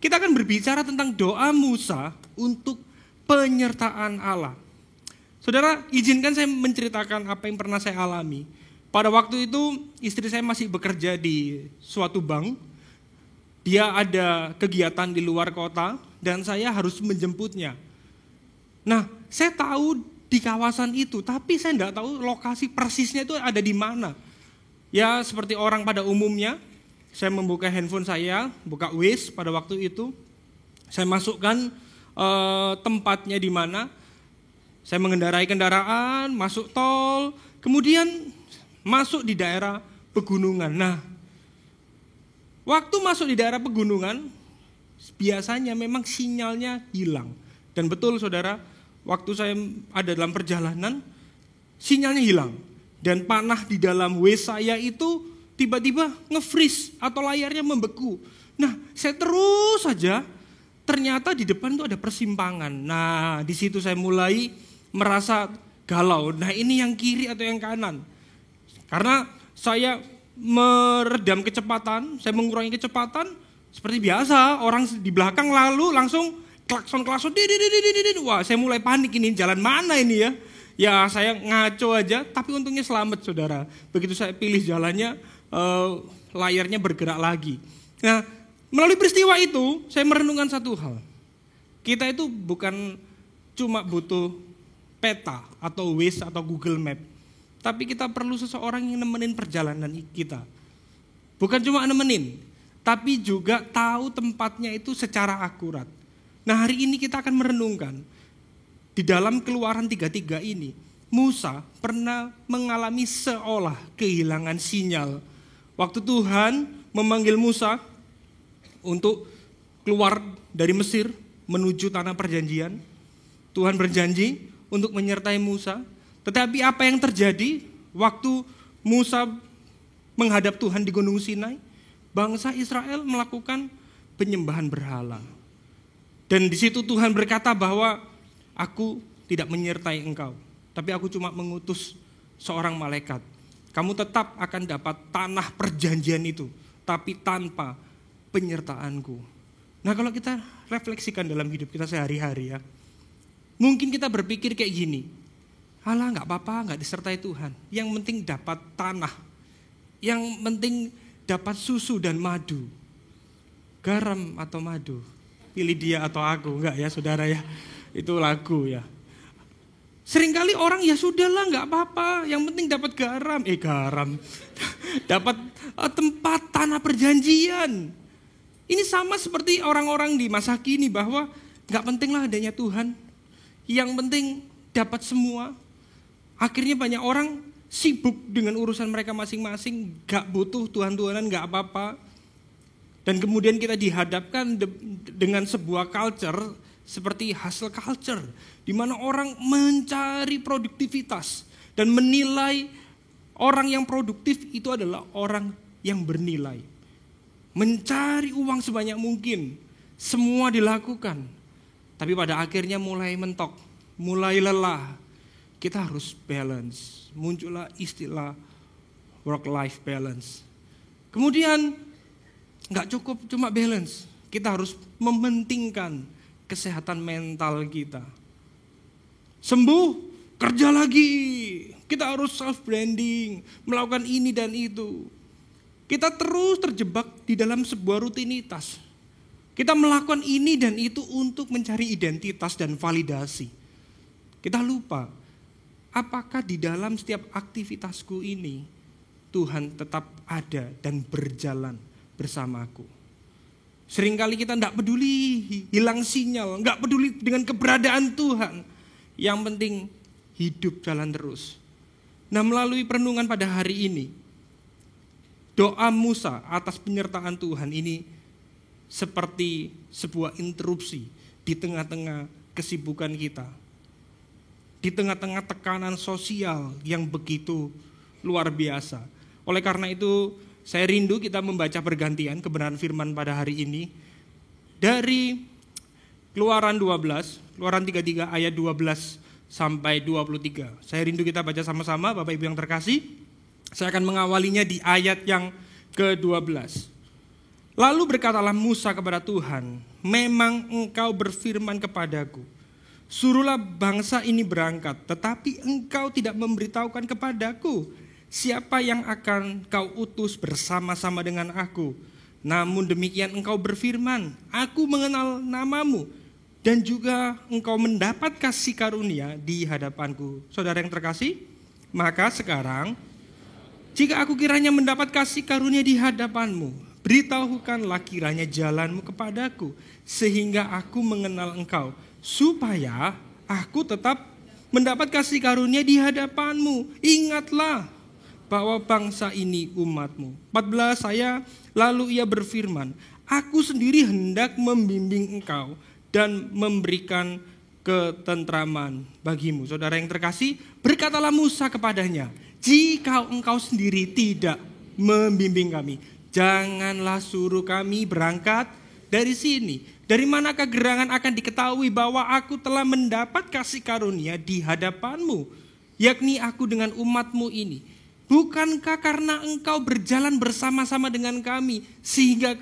kita akan berbicara tentang doa Musa untuk penyertaan Allah. Saudara, izinkan saya menceritakan apa yang pernah saya alami. Pada waktu itu istri saya masih bekerja di suatu bank. Dia ada kegiatan di luar kota dan saya harus menjemputnya. Nah, saya tahu di kawasan itu, tapi saya tidak tahu lokasi persisnya itu ada di mana. Ya, seperti orang pada umumnya, saya membuka handphone saya, buka Waze pada waktu itu. Saya masukkan tempatnya di mana. Saya mengendarai kendaraan, masuk tol, kemudian masuk di daerah pegunungan. Nah, waktu masuk di daerah pegunungan, biasanya memang sinyalnya hilang. Dan betul saudara, waktu saya ada dalam perjalanan, sinyalnya hilang. Dan panah di dalam Waze saya itu tiba-tiba nge-freeze atau layarnya membeku. Nah, saya terus saja, ternyata di depan itu ada persimpangan. Nah, di situ saya mulai merasa galau. Nah, ini yang kiri atau yang kanan? Karena saya meredam kecepatan, saya mengurangi kecepatan, seperti biasa, orang di belakang lalu langsung klakson, wah saya mulai panik ini, jalan mana ini ya? Ya saya ngaco aja, tapi untungnya selamat saudara. Begitu saya pilih jalannya, layarnya bergerak lagi. Nah, melalui peristiwa itu, saya merenungkan satu hal. Kita itu bukan cuma butuh peta atau Waze atau Google Map, tapi kita perlu seseorang yang nemenin perjalanan kita. Bukan cuma nemenin, tapi juga tahu tempatnya itu secara akurat. Nah, hari ini kita akan merenungkan di dalam Keluaran 33 ini, Musa pernah mengalami seolah kehilangan sinyal. Waktu Tuhan memanggil Musa untuk keluar dari Mesir menuju tanah perjanjian, Tuhan berjanji untuk menyertai Musa. Tetapi apa yang terjadi waktu Musa menghadap Tuhan di Gunung Sinai? Bangsa Israel melakukan penyembahan berhala. Dan di situ Tuhan berkata bahwa aku tidak menyertai engkau, tapi aku cuma mengutus seorang malaikat. Kamu tetap akan dapat tanah perjanjian itu, tapi tanpa penyertaanku. Nah, kalau kita refleksikan dalam hidup kita sehari-hari ya, mungkin kita berpikir kayak gini, alah gak apa-apa, gak disertai Tuhan. Yang penting dapat tanah, yang penting dapat susu dan madu. Garam atau madu, pilih dia atau aku, enggak ya saudara ya, itu lagu ya. Seringkali orang ya sudahlah gak apa-apa, yang penting dapat garam, dapat tempat tanah perjanjian. Ini sama seperti orang-orang di masa kini bahwa gak pentinglah adanya Tuhan, yang penting dapat semua. Akhirnya banyak orang sibuk dengan urusan mereka masing-masing, gak butuh Tuhan-Tuhanan, gak apa-apa. Dan kemudian kita dihadapkan dengan sebuah culture seperti hustle culture, di mana orang mencari produktivitas dan menilai orang yang produktif itu adalah orang yang bernilai. Mencari uang sebanyak mungkin, semua dilakukan. Tapi pada akhirnya mulai mentok, mulai lelah. Kita harus balance. Muncullah istilah work-life balance. Kemudian gak cukup cuma balance, kita harus mementingkan kesehatan mental kita. Sembuh, kerja lagi. Kita harus self-branding, melakukan ini dan itu. Kita terus terjebak di dalam sebuah rutinitas. Kita melakukan ini dan itu untuk mencari identitas dan validasi. Kita lupa, apakah di dalam setiap aktivitasku ini Tuhan tetap ada dan berjalan bersamaku. Seringkali kita tidak peduli hilang sinyal, tidak peduli dengan keberadaan Tuhan. Yang penting hidup jalan terus. Nah, melalui perenungan pada hari ini, doa Musa atas penyertaan Tuhan ini seperti sebuah interupsi di tengah-tengah kesibukan kita. Di tengah-tengah tekanan sosial yang begitu luar biasa. Oleh karena itu, saya rindu kita membaca bergantian kebenaran firman pada hari ini. Dari Keluaran 12, Keluaran 33 ayat 12 sampai 23. Saya rindu kita baca sama-sama, Bapak Ibu yang terkasih. Saya akan mengawalinya di ayat yang ke-12. Lalu berkatalah Musa kepada Tuhan, memang engkau berfirman kepadaku, suruhlah bangsa ini berangkat, tetapi engkau tidak memberitahukan kepadaku siapa yang akan kau utus bersama-sama dengan aku. Namun demikian engkau berfirman, aku mengenal namamu, dan juga engkau mendapat kasih karunia di hadapanku. Saudara yang terkasih, maka sekarang jika aku kiranya mendapat kasih karunia di hadapanmu, beritahukanlah kiranya jalanmu kepadaku, sehingga aku mengenal engkau, supaya aku tetap mendapat kasih karunia di hadapanmu. Ingatlah bahwa bangsa ini umatmu. 14 lalu ia berfirman, aku sendiri hendak membimbing engkau dan memberikan ketentraman bagimu. Saudara yang terkasih, berkatalah Musa kepadanya, jika engkau sendiri tidak membimbing kami, janganlah suruh kami berangkat dari sini. Dari manakah gerangan akan diketahui bahwa aku telah mendapat kasih karunia di hadapanmu, yakni aku dengan umatmu ini? Bukankah karena engkau berjalan bersama-sama dengan kami, sehingga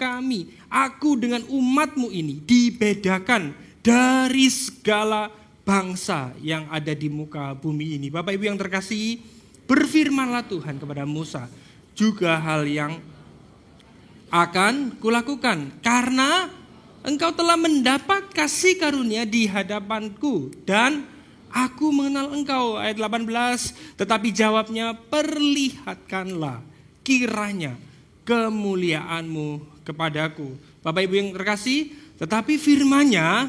aku dengan umatmu ini dibedakan dari segala bangsa yang ada di muka bumi ini. Bapak Ibu yang terkasih, berfirmanlah Tuhan kepada Musa, juga hal yang akan kulakukan, karena engkau telah mendapat kasih karunia di hadapanku, dan aku mengenal engkau. Ayat 18, tetapi jawabnya, perlihatkanlah kiranya kemuliaanmu kepadaku. Bapak Ibu yang terkasih, tetapi firman-Nya,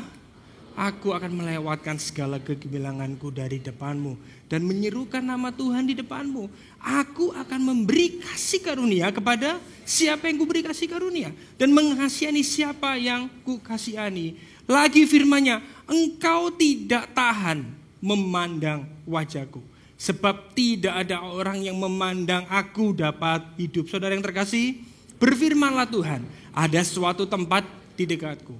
aku akan melewatkan segala kegemilanganku dari depanmu dan menyerukan nama Tuhan di depanmu. Aku akan memberi kasih karunia kepada siapa yang kuberi kasih karunia, dan mengasihani siapa yang kukasihani. Lagi firman-Nya, engkau tidak tahan memandang wajahku, sebab tidak ada orang yang memandang aku dapat hidup. Saudara yang terkasih, berfirmanlah Tuhan, ada suatu tempat di dekatku,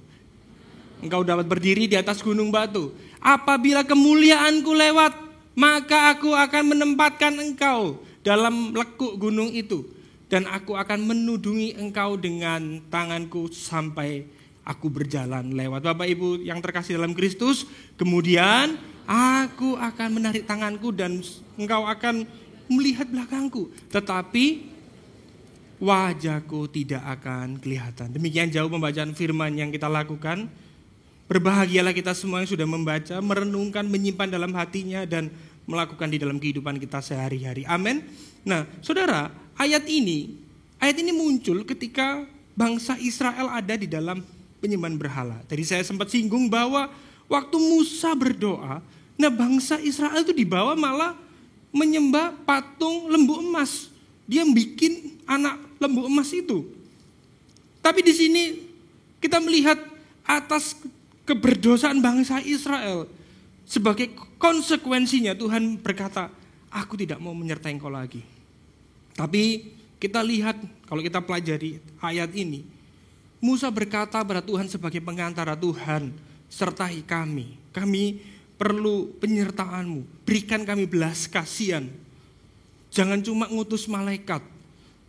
engkau dapat berdiri di atas gunung batu. Apabila kemuliaanku lewat, maka aku akan menempatkan engkau dalam lekuk gunung itu, dan aku akan menudungi engkau dengan tanganku sampai aku berjalan lewat. Bapak Ibu yang terkasih dalam Kristus, kemudian aku akan menarik tanganku dan engkau akan melihat belakangku, tetapi wajahku tidak akan kelihatan. Demikian jauh pembacaan firman yang kita lakukan. Berbahagialah kita semua yang sudah membaca, merenungkan, menyimpan dalam hatinya, dan melakukan di dalam kehidupan kita sehari-hari. Amin. Nah, saudara, ayat ini muncul ketika bangsa Israel ada di dalam penyembahan berhala. Tadi saya sempat singgung bahwa waktu Musa berdoa, nah bangsa Israel itu dibawa malah menyembah patung lembu emas. Dia bikin anak lembu emas itu. Tapi di sini kita melihat atas keberdosaan bangsa Israel, sebagai konsekuensinya Tuhan berkata, aku tidak mau menyertai engkau lagi. Tapi kita lihat, kalau kita pelajari ayat ini, Musa berkata pada Tuhan sebagai pengantara, Tuhan sertai kami perlu penyertaanmu, berikan kami belas kasihan. Jangan cuma ngutus malaikat,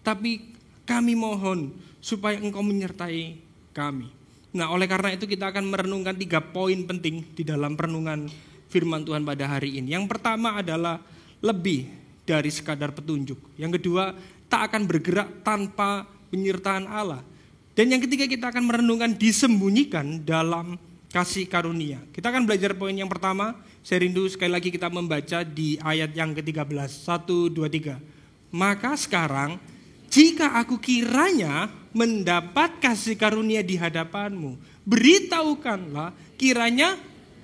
tapi kami mohon supaya engkau menyertai kami. Nah, oleh karena itu kita akan merenungkan 3 poin penting di dalam perenungan firman Tuhan pada hari ini. Yang pertama adalah lebih dari sekadar petunjuk. Yang kedua, tak akan bergerak tanpa penyertaan Allah. Dan yang ketiga, kita akan merenungkan disembunyikan dalam kasih karunia. Kita akan belajar poin yang pertama. Saya rindu sekali lagi kita membaca di ayat yang ke-13. 1, 2, 3. Maka sekarang, jika aku kiranya mendapat kasih karunia di hadapanmu, beritahukanlah kiranya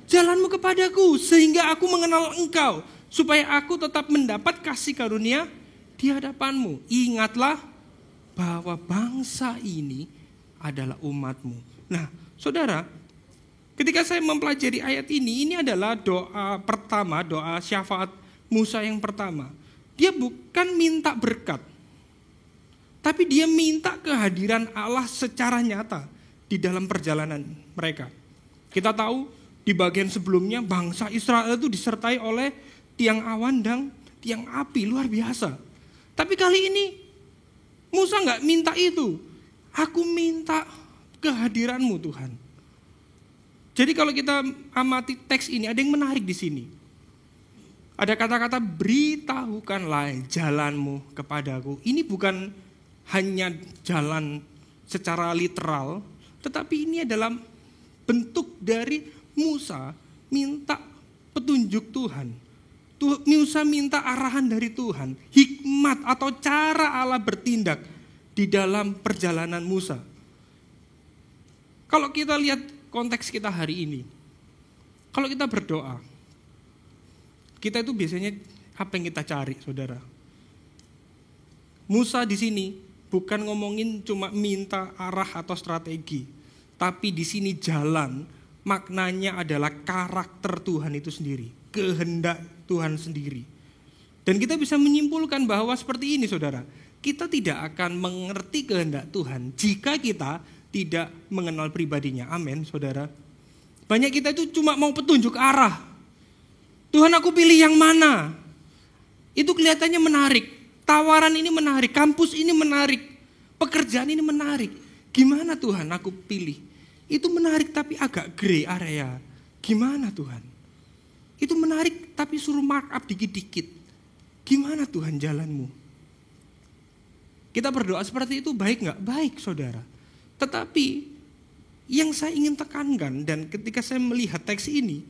jalanmu kepadaku, sehingga aku mengenal engkau, supaya aku tetap mendapat kasih karunia di hadapanmu. Ingatlah bahwa bangsa ini adalah umatmu. Nah, saudara, ketika saya mempelajari ayat ini adalah doa pertama, doa syafaat Musa yang pertama. Dia bukan minta berkat, tapi dia minta kehadiran Allah secara nyata di dalam perjalanan mereka. Kita tahu di bagian sebelumnya bangsa Israel itu disertai oleh tiang awan dan tiang api luar biasa. Tapi kali ini Musa nggak minta itu. Aku minta kehadiran-Mu Tuhan. Jadi kalau kita amati teks ini, ada yang menarik di sini. Ada kata-kata beritahukanlah jalan-Mu kepadaku. Ini bukan hanya jalan secara literal, tetapi ini adalah bentuk dari Musa minta petunjuk Tuhan. Musa minta arahan dari Tuhan, hikmat atau cara Allah bertindak di dalam perjalanan Musa. Kalau kita lihat konteks kita hari ini, kalau kita berdoa, kita itu biasanya apa yang kita cari, saudara? Musa di sini bukan ngomongin cuma minta arah atau strategi, tapi di sini jalan, maknanya adalah karakter Tuhan itu sendiri, kehendak Tuhan sendiri. Dan kita bisa menyimpulkan bahwa seperti ini, saudara. Kita tidak akan mengerti kehendak Tuhan jika kita tidak mengenal pribadinya. Amin, saudara. Banyak kita itu cuma mau petunjuk arah. Tuhan, aku pilih yang mana? Itu kelihatannya menarik. Tawaran ini menarik, kampus ini menarik, pekerjaan ini menarik. Gimana Tuhan aku pilih? Itu menarik tapi agak gray area. Gimana Tuhan? Itu menarik tapi suruh markup dikit-dikit. Gimana Tuhan jalan-Mu? Kita berdoa seperti itu baik nggak? Baik, saudara. Tetapi yang saya ingin tekankan dan ketika saya melihat teks ini,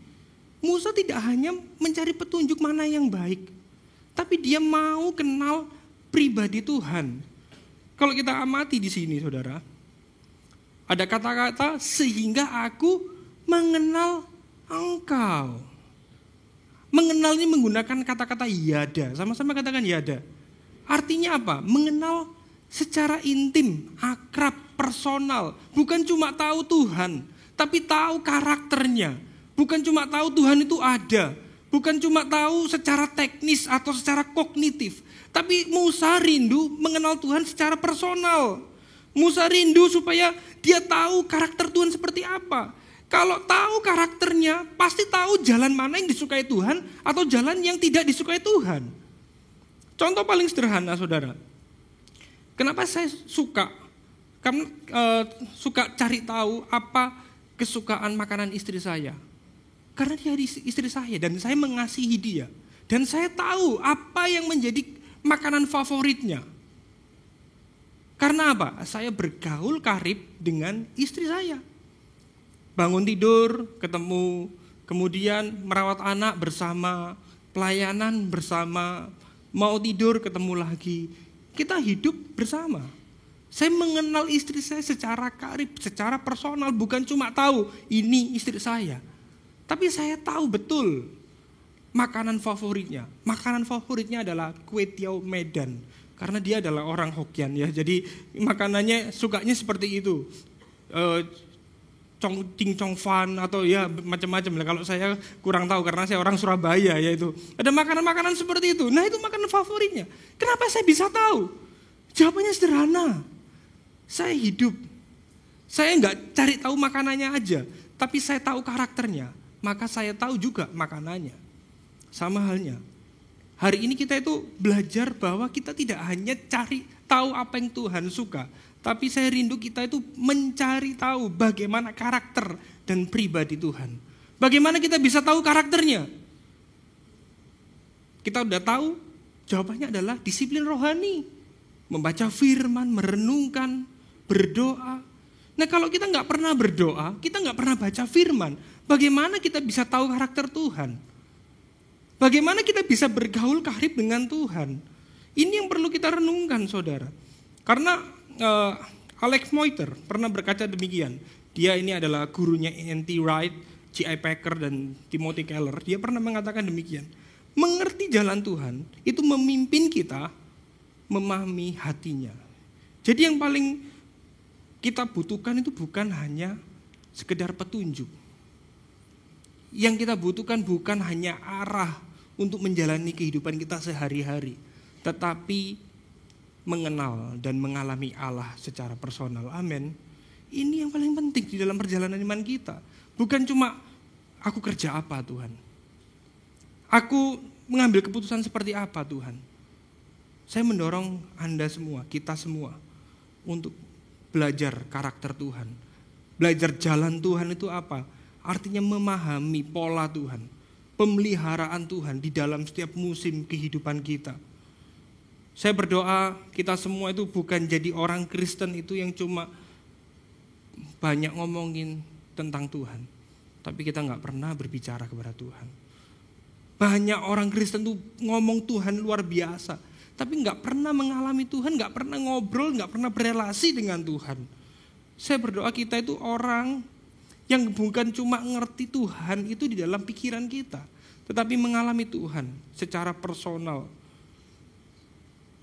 Musa tidak hanya mencari petunjuk mana yang baik, tapi dia mau kenal pribadi Tuhan. Kalau kita amati di sini, saudara, ada kata-kata sehingga aku mengenal Engkau. Mengenal ini menggunakan kata-kata yada, sama-sama katakan yada. Artinya apa? Mengenal secara intim, akrab, personal. Bukan cuma tahu Tuhan, tapi tahu karakternya. Bukan cuma tahu Tuhan itu ada. Bukan cuma tahu secara teknis atau secara kognitif. Tapi Musa rindu mengenal Tuhan secara personal. Musa rindu supaya dia tahu karakter Tuhan seperti apa. Kalau tahu karakternya, pasti tahu jalan mana yang disukai Tuhan atau jalan yang tidak disukai Tuhan. Contoh paling sederhana, saudara. Kenapa saya suka? Karena suka cari tahu apa kesukaan makanan istri saya. Karena dia istri saya dan saya mengasihi dia. Dan saya tahu apa yang menjadi makanan favoritnya. Karena apa? Saya bergaul karib dengan istri saya. Bangun tidur, ketemu, kemudian merawat anak bersama, pelayanan bersama, mau tidur ketemu lagi. Kita hidup bersama. Saya mengenal istri saya secara karib, secara personal, bukan cuma tahu ini istri saya. Tapi saya tahu betul makanan favoritnya. Makanan favoritnya adalah kue tiaw Medan. Karena dia adalah orang Hokkien ya, jadi makanannya sukanya seperti itu. Cong fan atau ya macam-macam lah. Kalau saya kurang tahu karena saya orang Surabaya ya itu. Ada makanan-makanan seperti itu. Nah itu makanan favoritnya. Kenapa saya bisa tahu? Jawabannya sederhana. Saya hidup. Saya nggak cari tahu makanannya aja, tapi saya tahu karakternya. Maka saya tahu juga makanannya. Sama halnya. Hari ini kita itu belajar bahwa kita tidak hanya cari tahu apa yang Tuhan suka, tapi saya rindu kita itu mencari tahu bagaimana karakter dan pribadi Tuhan. Bagaimana kita bisa tahu karakternya? Kita udah tahu, jawabannya adalah disiplin rohani. Membaca firman, merenungkan, berdoa. Nah kalau kita nggak pernah berdoa, kita nggak pernah baca firman, bagaimana kita bisa tahu karakter Tuhan? Bagaimana kita bisa bergaul karib dengan Tuhan? Ini yang perlu kita renungkan, saudara. Karena Alex Moiter pernah berkata demikian. Dia ini adalah gurunya N.T. Wright, J.I. Packer, dan Timothy Keller. Dia pernah mengatakan demikian. Mengerti jalan Tuhan itu memimpin kita memahami hatinya. Jadi yang paling kita butuhkan itu bukan hanya sekedar petunjuk. Yang kita butuhkan bukan hanya arah untuk menjalani kehidupan kita sehari-hari, tetapi mengenal dan mengalami Allah secara personal. Amin. Ini yang paling penting di dalam perjalanan iman kita. Bukan cuma aku kerja apa Tuhan. Aku mengambil keputusan seperti apa Tuhan. Saya mendorong Anda semua, kita semua, untuk belajar karakter Tuhan. Belajar jalan Tuhan itu apa? Artinya memahami pola Tuhan, pemeliharaan Tuhan di dalam setiap musim kehidupan kita. Saya berdoa kita semua itu bukan jadi orang Kristen itu yang cuma banyak ngomongin tentang Tuhan, tapi kita gak pernah berbicara kepada Tuhan. Banyak orang Kristen tuh ngomong Tuhan luar biasa, tapi gak pernah mengalami Tuhan, gak pernah ngobrol, gak pernah berelasi dengan Tuhan. Saya berdoa kita itu orang yang bukan cuma ngerti Tuhan itu di dalam pikiran kita, tetapi mengalami Tuhan secara personal.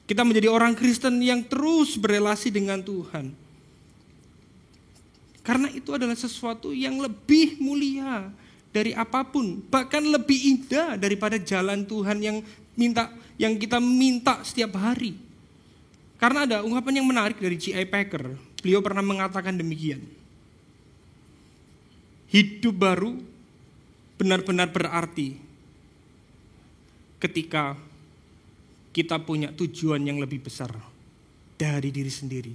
Kita menjadi orang Kristen yang terus berelasi dengan Tuhan. Karena itu adalah sesuatu yang lebih mulia dari apapun, bahkan lebih indah daripada jalan Tuhan yang kita minta setiap hari. Karena ada ungkapan yang menarik dari J.I. Packer. Beliau pernah mengatakan demikian. Hidup baru benar-benar berarti ketika kita punya tujuan yang lebih besar dari diri sendiri.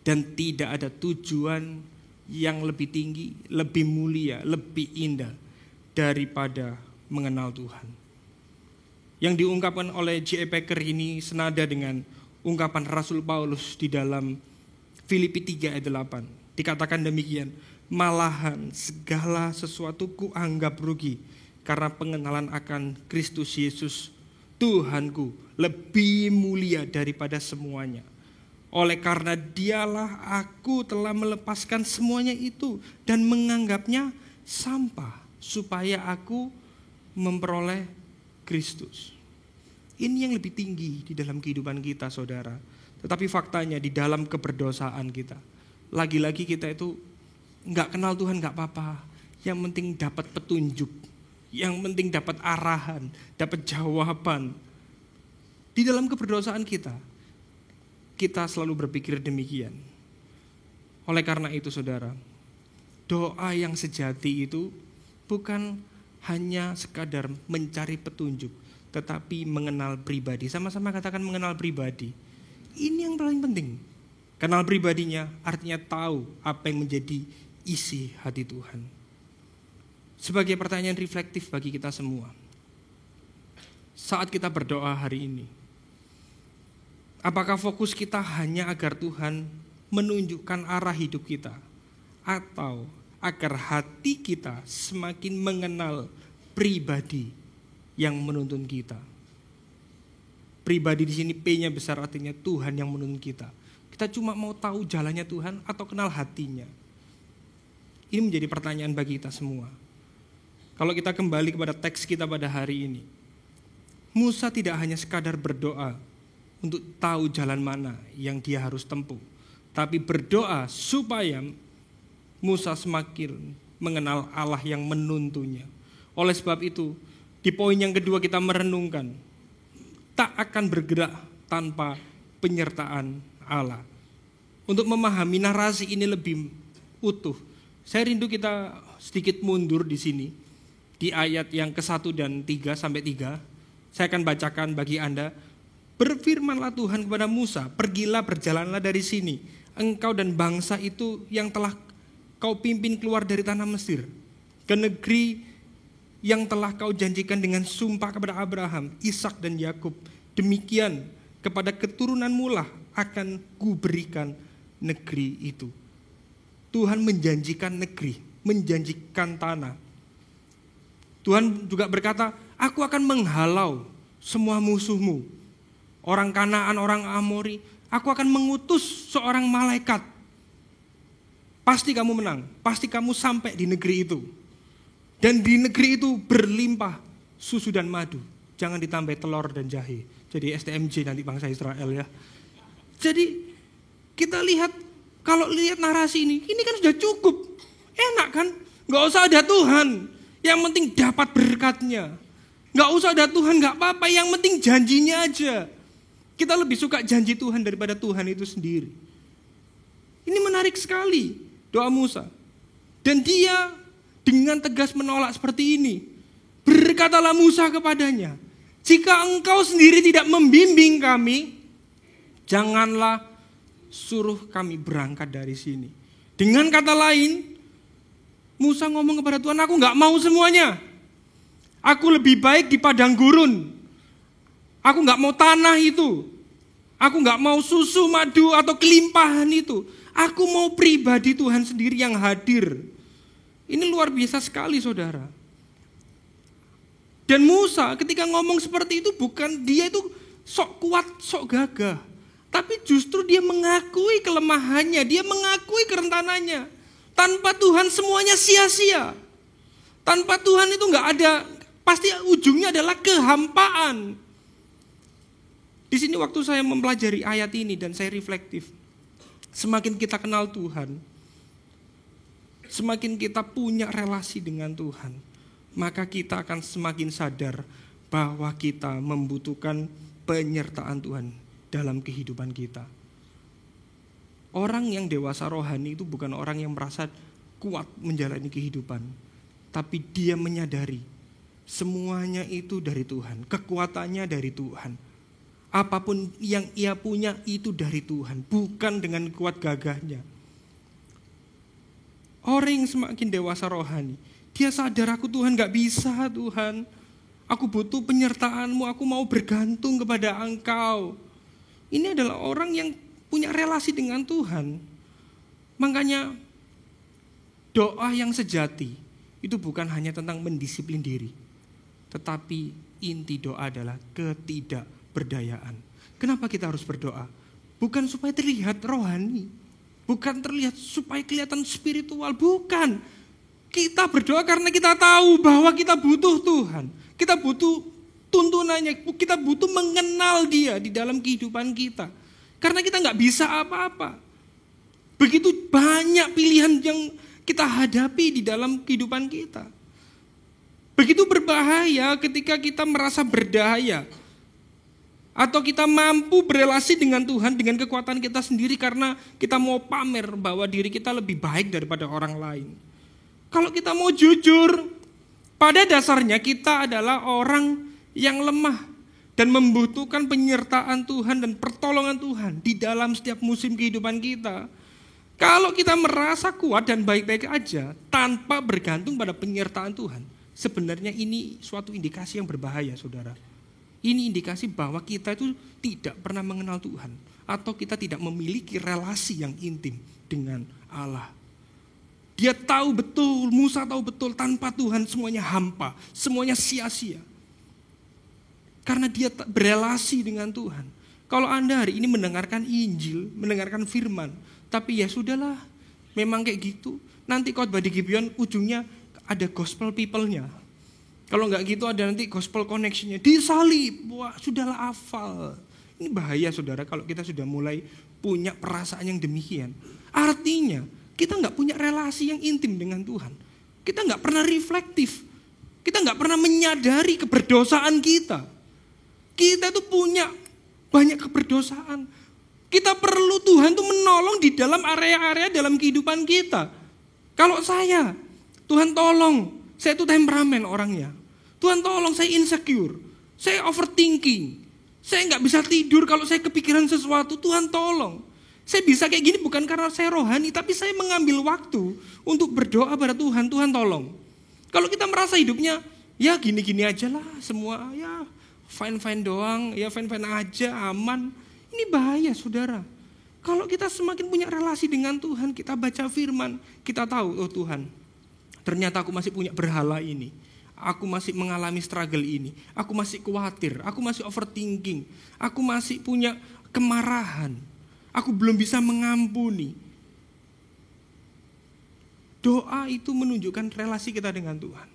Dan tidak ada tujuan yang lebih tinggi, lebih mulia, lebih indah daripada mengenal Tuhan. Yang diungkapkan oleh J.I. Packer ini senada dengan ungkapan Rasul Paulus di dalam Filipi 3 ayat 8. Dikatakan demikian, malahan segala sesuatu kuanggap rugi karena pengenalan akan Kristus Yesus Tuhanku lebih mulia daripada semuanya. Oleh karena dialah aku telah melepaskan semuanya itu dan menganggapnya sampah supaya aku memperoleh Kristus. Ini yang lebih tinggi di dalam kehidupan kita, saudara. Tetapi faktanya di dalam keberdosaan kita, lagi-lagi kita itu gak kenal Tuhan gak apa-apa. Yang penting dapat petunjuk, yang penting dapat arahan, dapat jawaban. Di dalam keberdosaan kita selalu berpikir demikian. Oleh karena itu saudara, doa yang sejati itu bukan hanya sekadar mencari petunjuk, tetapi mengenal pribadi. Sama-sama katakan mengenal pribadi. Ini yang paling penting. Kenal pribadinya artinya tahu apa yang menjadi isi hati Tuhan. Sebagai pertanyaan reflektif bagi kita semua, saat kita berdoa hari ini, apakah fokus kita hanya agar Tuhan menunjukkan arah hidup kita, atau agar hati kita semakin mengenal pribadi yang menuntun kita? Pribadi di sini P-nya besar, artinya Tuhan yang menuntun kita. Kita cuma mau tahu jalannya Tuhan atau kenal hatinya? Ini menjadi pertanyaan bagi kita semua. Kalau kita kembali kepada teks kita pada hari ini, Musa tidak hanya sekadar berdoa untuk tahu jalan mana yang dia harus tempuh, tapi berdoa supaya Musa semakin mengenal Allah yang menuntunnya. Oleh sebab itu, di poin yang kedua kita merenungkan, tak akan bergerak tanpa penyertaan Allah. Untuk memahami narasi ini lebih utuh, saya rindu kita sedikit mundur di sini, di ayat yang ke-1 dan 3 sampai 3. Saya akan bacakan bagi Anda. Berfirmanlah Tuhan kepada Musa, pergilah berjalanlah dari sini, engkau dan bangsa itu yang telah kau pimpin keluar dari tanah Mesir, ke negeri yang telah kau janjikan dengan sumpah kepada Abraham, Ishak dan Yakub. Demikian kepada keturunanmu lah akan kuberikan negeri itu. Tuhan menjanjikan negeri, menjanjikan tanah. Tuhan juga berkata, aku akan menghalau semua musuhmu. Orang Kanaan, orang Amori, aku akan mengutus seorang malaikat. Pasti kamu menang, pasti kamu sampai di negeri itu. Dan di negeri itu berlimpah susu dan madu. Jangan ditambah telur dan jahe. Jadi STMJ nanti bangsa Israel ya. Jadi kita lihat, kalau lihat narasi ini kan sudah cukup. Enak kan? Gak usah ada Tuhan. Yang penting dapat berkatnya. Gak usah ada Tuhan, gak apa-apa. Yang penting janjinya aja. Kita lebih suka janji Tuhan daripada Tuhan itu sendiri. Ini menarik sekali doa Musa. Dan dia dengan tegas menolak seperti ini. Berkatalah Musa kepadanya, jika engkau sendiri tidak membimbing kami, janganlah suruh kami berangkat dari sini. Dengan kata lain, Musa ngomong kepada Tuhan, aku gak mau semuanya. Aku lebih baik di padang gurun. Aku gak mau tanah itu. Aku gak mau susu, madu, atau kelimpahan itu. Aku mau pribadi Tuhan sendiri yang hadir. Ini luar biasa sekali, saudara. Dan Musa ketika ngomong seperti itu, bukan dia itu sok kuat, sok gagah. Tapi justru dia mengakui kelemahannya, dia mengakui kerentanannya. Tanpa Tuhan semuanya sia-sia. Tanpa Tuhan itu gak ada, pasti ujungnya adalah kehampaan. Di sini waktu saya mempelajari ayat ini dan saya reflektif, semakin kita kenal Tuhan, semakin kita punya relasi dengan Tuhan, maka kita akan semakin sadar bahwa kita membutuhkan penyertaan Tuhan dalam kehidupan kita. Orang yang dewasa rohani itu bukan orang yang merasa kuat menjalani kehidupan, tapi dia menyadari semuanya itu dari Tuhan, kekuatannya dari Tuhan. Apapun yang ia punya itu dari Tuhan, bukan dengan kuat gagahnya. Orang yang semakin dewasa rohani, dia sadar aku Tuhan gak bisa Tuhan. Aku butuh penyertaan-Mu, aku mau bergantung kepada Engkau. Ini adalah orang yang punya relasi dengan Tuhan. Makanya doa yang sejati itu bukan hanya tentang mendisiplin diri, tetapi inti doa adalah ketidakberdayaan. Kenapa kita harus berdoa? Bukan supaya terlihat rohani, bukan terlihat supaya kelihatan spiritual, bukan. Kita berdoa karena kita tahu bahwa kita butuh Tuhan. Kita butuh tuntunannya, kita butuh mengenal Dia di dalam kehidupan kita. Karena kita gak bisa apa-apa. Begitu banyak pilihan yang kita hadapi di dalam kehidupan kita. Begitu berbahaya ketika kita merasa berdaya. Atau kita mampu berelasi dengan Tuhan dengan kekuatan kita sendiri karena kita mau pamer bahwa diri kita lebih baik daripada orang lain. Kalau kita mau jujur, pada dasarnya kita adalah orang yang lemah dan membutuhkan penyertaan Tuhan dan pertolongan Tuhan di dalam setiap musim kehidupan kita. Kalau kita merasa kuat dan baik-baik aja tanpa bergantung pada penyertaan Tuhan, sebenarnya ini suatu indikasi yang berbahaya, saudara. Ini indikasi bahwa kita itu tidak pernah mengenal Tuhan atau kita tidak memiliki relasi yang intim dengan Allah. Dia tahu betul, Musa tahu betul tanpa Tuhan semuanya hampa, semuanya sia-sia. Karena dia berelasi dengan Tuhan. Kalau Anda hari ini mendengarkan Injil, mendengarkan firman, tapi ya sudahlah, memang kayak gitu. Nanti khotbah di Gibeon ujungnya ada gospel people-nya. Kalau enggak gitu ada nanti gospel connection-nya, disalib, wah sudahlah hafal. Ini bahaya saudara kalau kita sudah mulai punya perasaan yang demikian. Artinya kita enggak punya relasi yang intim dengan Tuhan. Kita enggak pernah reflektif. Kita enggak pernah menyadari keberdosaan kita. Kita tuh punya banyak keberdosaan. Kita perlu Tuhan tuh menolong di dalam area-area dalam kehidupan kita. Kalau saya, Tuhan tolong, saya tuh temperamen orangnya. Tuhan tolong, saya insecure, saya overthinking, saya gak bisa tidur kalau saya kepikiran sesuatu, Tuhan tolong. Saya bisa kayak gini bukan karena saya rohani, tapi saya mengambil waktu untuk berdoa pada Tuhan, Tuhan tolong. Kalau kita merasa hidupnya, ya gini-gini aja lah, semua ya fine-fine doang, ya fine-fine aja, aman. Ini bahaya saudara. Kalau kita semakin punya relasi dengan Tuhan, kita baca firman, kita tahu, oh Tuhan, ternyata aku masih punya berhala ini. Aku masih mengalami struggle ini. Aku masih khawatir. Aku masih overthinking. Aku masih punya kemarahan. Aku belum bisa mengampuni. Doa itu menunjukkan relasi kita dengan Tuhan.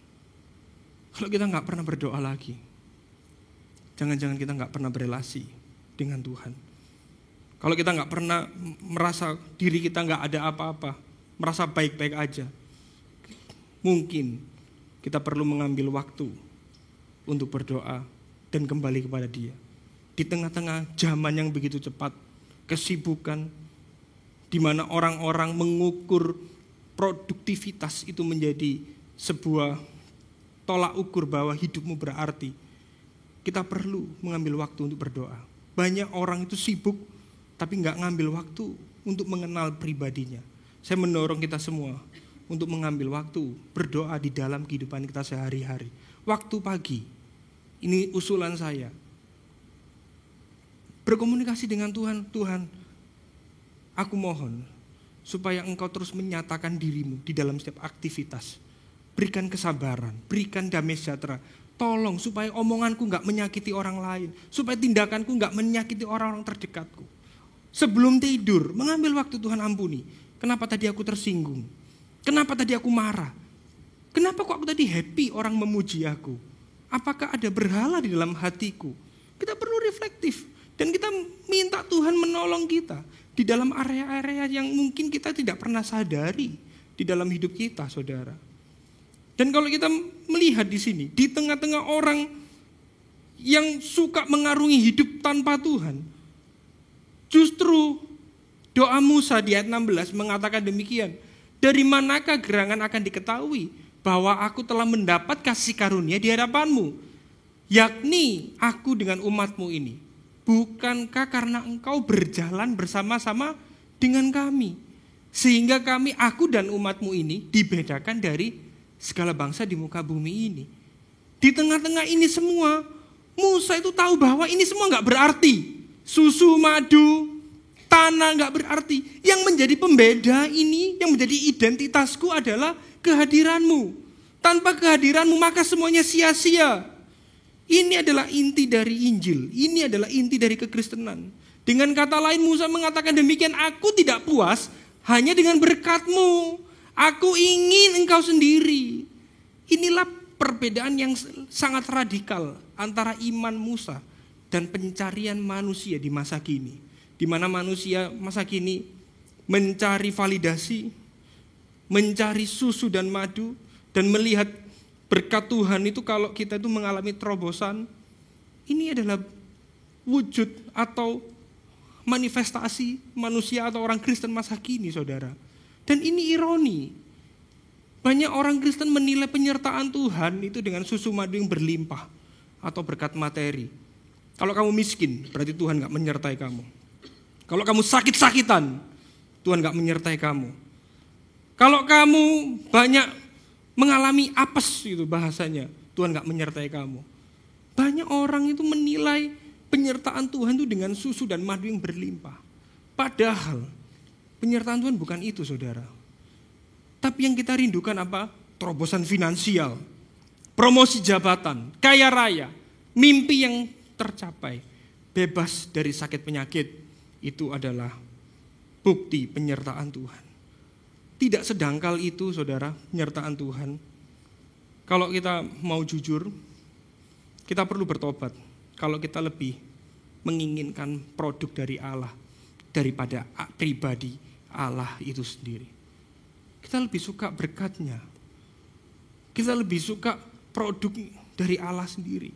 Kalau kita gak pernah berdoa lagi, jangan-jangan kita gak pernah berelasi dengan Tuhan. Kalau kita gak pernah merasa diri kita gak ada apa-apa, merasa baik-baik aja, mungkin kita perlu mengambil waktu untuk berdoa dan kembali kepada Dia. Di tengah-tengah zaman yang begitu cepat, kesibukan, di mana orang-orang mengukur produktivitas itu menjadi sebuah tolak ukur bahwa hidupmu berarti. Kita perlu mengambil waktu untuk berdoa. Banyak orang itu sibuk, tapi nggak ngambil waktu untuk mengenal pribadinya. Saya mendorong kita semua untuk mengambil waktu berdoa di dalam kehidupan kita sehari-hari. Waktu pagi, ini usulan saya. Berkomunikasi dengan Tuhan, Tuhan, aku mohon supaya Engkau terus menyatakan dirimu di dalam setiap aktivitas. Berikan kesabaran, berikan damai sejahtera. Tolong supaya omonganku gak menyakiti orang lain, supaya tindakanku gak menyakiti orang-orang terdekatku. Sebelum tidur, mengambil waktu, Tuhan ampuni. Kenapa tadi aku tersinggung? Kenapa tadi aku marah? Kenapa kok aku tadi happy orang memuji aku? Apakah ada berhala di dalam hatiku? Kita perlu reflektif. Dan kita minta Tuhan menolong kita di dalam area-area yang mungkin kita tidak pernah sadari di dalam hidup kita, saudara. Dan kalau kita melihat di sini, di tengah-tengah orang yang suka mengarungi hidup tanpa Tuhan, justru doa Musa di ayat 16 mengatakan demikian, dari manakah gerangan akan diketahui bahwa aku telah mendapat kasih karunia di hadapanmu, yakni aku dengan umatmu ini. Bukankah karena engkau berjalan bersama-sama dengan kami, sehingga aku dan umatmu ini dibedakan dari segala bangsa di muka bumi ini. Di tengah-tengah ini semua, Musa itu tahu bahwa ini semua gak berarti. Susu, madu, tanah gak berarti. Yang menjadi pembeda ini, yang menjadi identitasku adalah kehadiranmu. Tanpa kehadiranmu maka semuanya sia-sia. Ini adalah inti dari Injil, ini adalah inti dari kekristenan. Dengan kata lain Musa mengatakan demikian, aku tidak puas hanya dengan berkat-Mu. Aku ingin Engkau sendiri. Inilah perbedaan yang sangat radikal antara iman Musa dan pencarian manusia di masa kini. Di mana manusia masa kini mencari validasi, mencari susu dan madu, dan melihat berkat Tuhan itu kalau kita itu mengalami terobosan, ini adalah wujud atau manifestasi manusia atau orang Kristen masa kini, saudara. Dan ini ironi. Banyak orang Kristen menilai penyertaan Tuhan itu dengan susu madu yang berlimpah atau berkat materi. Kalau kamu miskin, berarti Tuhan gak menyertai kamu. Kalau kamu sakit-sakitan, Tuhan gak menyertai kamu. Kalau kamu banyak mengalami apes itu bahasanya, Tuhan gak menyertai kamu. Banyak orang itu menilai penyertaan Tuhan itu dengan susu dan madu yang berlimpah. Padahal penyertaan Tuhan bukan itu, saudara. Tapi yang kita rindukan apa? Terobosan finansial, promosi jabatan, kaya raya, mimpi yang tercapai, bebas dari sakit penyakit. Itu adalah bukti penyertaan Tuhan. Tidak sedangkal itu, saudara, penyertaan Tuhan. Kalau kita mau jujur, kita perlu bertobat. Kalau kita lebih menginginkan produk dari Allah daripada pribadi Allah itu sendiri. Kita lebih suka berkatnya. Kita lebih suka produk dari Allah sendiri.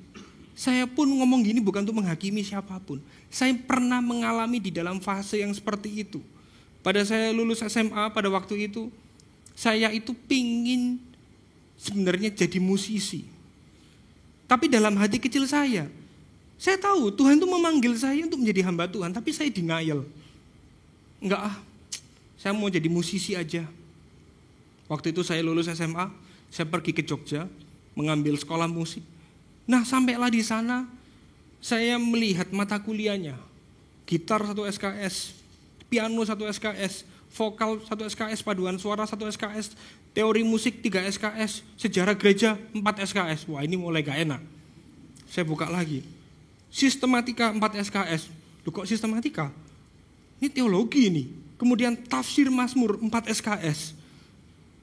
Saya pun ngomong gini bukan untuk menghakimi siapapun. Saya pernah mengalami di dalam fase yang seperti itu. Pada saya lulus SMA pada waktu itu, saya itu pingin sebenarnya jadi musisi. Tapi dalam hati kecil saya tahu Tuhan itu memanggil saya untuk menjadi hamba Tuhan, tapi saya denial. Enggak saya mau jadi musisi aja. Waktu itu saya lulus SMA, saya pergi ke Jogja, mengambil sekolah musik. Nah sampailah di sana, saya melihat mata kuliahnya, gitar 1 SKS, piano 1 SKS, vokal 1 SKS, paduan suara 1 SKS, teori musik 3 SKS, sejarah gereja 4 SKS. Wah ini mulai gak enak. Saya buka lagi. Sistematika 4 SKS. Loh kok sistematika? Ini teologi ini. Kemudian tafsir Mazmur 4 SKS.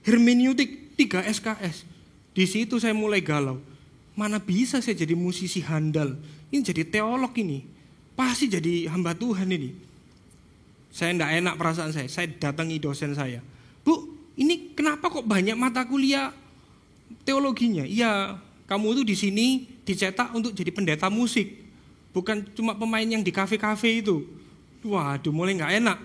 Hermeneutik 3 SKS. Di situ saya mulai galau. Mana bisa saya jadi musisi handal? Ini jadi teolog ini. Pasti jadi hamba Tuhan ini. Saya tidak enak perasaan saya datangi dosen saya. Bu, ini kenapa kok banyak mata kuliah teologinya? Iya, kamu tuh di sini dicetak untuk jadi pendeta musik. Bukan cuma pemain yang di kafe-kafe itu. Waduh, mulai gak enak.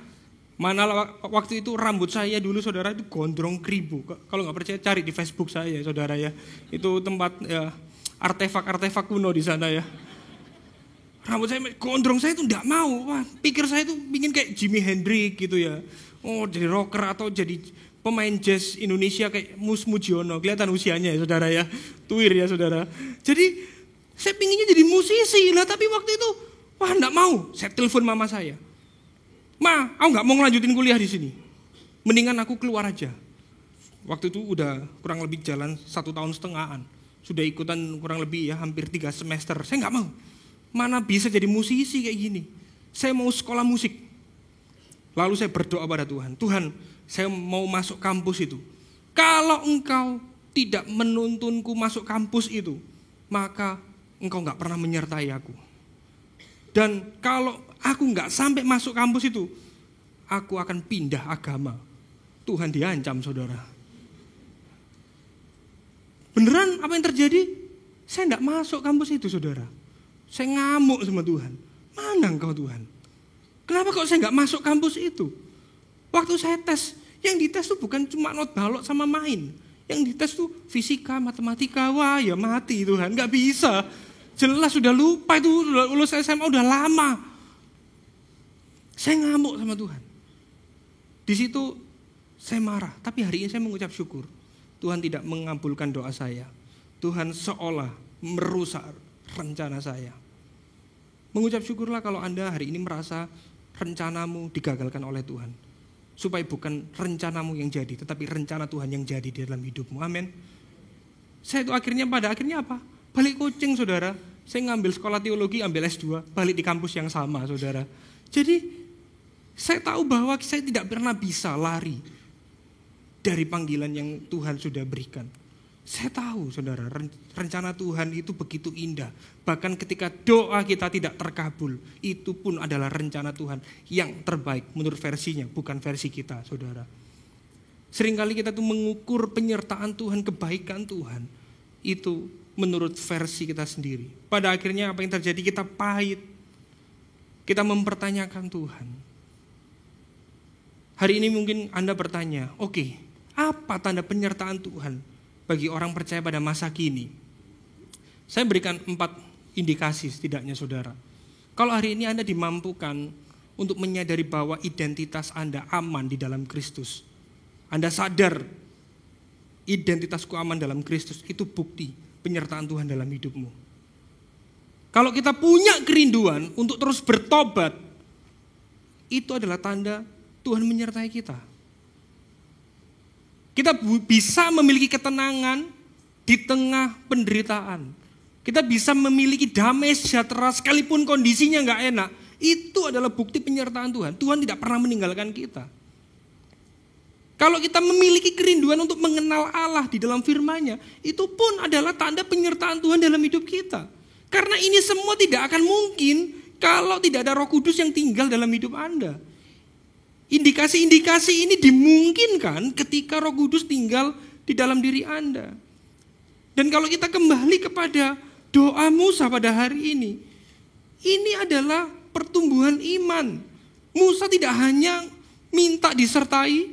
Mana waktu itu rambut saya dulu, saudara, itu gondrong keribu. Kalau gak percaya cari di Facebook saya, saudara ya. Itu tempat ya, artefak-artefak kuno di sana ya. Rambut saya gondrong, saya itu enggak mau. Wah, pikir saya itu pingin kayak Jimi Hendrix gitu ya. Oh, jadi rocker atau jadi pemain jazz Indonesia kayak Mus Mujiono. Kelihatan usianya ya saudara ya. Tuir ya saudara. Jadi saya pinginnya jadi musisi lah, tapi waktu itu wah enggak mau. Saya telepon mama saya. Ma, aku enggak mau ngelanjutin kuliah di sini. Mendingan aku keluar aja. Waktu itu udah kurang lebih jalan 1,5 tahun. Sudah ikutan kurang lebih ya hampir 3 semester. Saya enggak mau. Mana bisa jadi musisi kayak gini. Saya mau sekolah musik. Lalu saya berdoa pada Tuhan. Tuhan, saya mau masuk kampus itu. Kalau engkau tidak menuntunku masuk kampus itu, maka engkau gak pernah menyertai aku. Dan kalau aku gak sampai masuk kampus itu, aku akan pindah agama. Tuhan diancam saudara. Beneran apa yang terjadi? Saya gak masuk kampus itu saudara. Saya ngamuk sama Tuhan. Mana engkau Tuhan? Kenapa kok saya nggak masuk kampus itu? Waktu saya tes, yang dites tuh bukan cuma not balok sama main. Yang dites tuh fisika, matematika. Wah ya mati Tuhan, nggak bisa. Jelas sudah lupa itu, lulus SMA udah lama. Saya ngamuk sama Tuhan. Di situ saya marah, tapi hari ini saya mengucap syukur. Tuhan tidak mengabulkan doa saya. Tuhan seolah merusak rencana saya. Mengucap syukurlah kalau Anda hari ini merasa rencanamu digagalkan oleh Tuhan. Supaya bukan rencanamu yang jadi, tetapi rencana Tuhan yang jadi di dalam hidupmu. Amin. Saya itu pada akhirnya apa? Balik coaching saudara. Saya ngambil sekolah teologi, ambil S2, balik di kampus yang sama saudara. Jadi saya tahu bahwa saya tidak pernah bisa lari dari panggilan yang Tuhan sudah berikan. Saya tahu saudara, rencana Tuhan itu begitu indah. Bahkan ketika doa kita tidak terkabul, itu pun adalah rencana Tuhan yang terbaik menurut versinya, bukan versi kita saudara. Seringkali kita tuh mengukur penyertaan Tuhan, kebaikan Tuhan, itu menurut versi kita sendiri. Pada akhirnya apa yang terjadi? Kita pahit. Kita mempertanyakan Tuhan. Hari ini mungkin Anda bertanya, oke, apa tanda penyertaan Tuhan bagi orang percaya pada masa kini? Saya berikan 4 indikasi setidaknya saudara. Kalau hari ini Anda dimampukan untuk menyadari bahwa identitas Anda aman di dalam Kristus. Anda sadar identitasku aman dalam Kristus, itu bukti penyertaan Tuhan dalam hidupmu. Kalau kita punya kerinduan untuk terus bertobat, itu adalah tanda Tuhan menyertai kita. Kita bisa memiliki ketenangan di tengah penderitaan. Kita bisa memiliki damai sejahtera sekalipun kondisinya gak enak. Itu adalah bukti penyertaan Tuhan. Tuhan tidak pernah meninggalkan kita. Kalau kita memiliki kerinduan untuk mengenal Allah di dalam firman-Nya, itu pun adalah tanda penyertaan Tuhan dalam hidup kita. Karena ini semua tidak akan mungkin kalau tidak ada Roh Kudus yang tinggal dalam hidup Anda. Indikasi-indikasi ini dimungkinkan ketika Roh Kudus tinggal di dalam diri Anda. Dan kalau kita kembali kepada doa Musa pada hari ini adalah pertumbuhan iman. Musa tidak hanya minta disertai,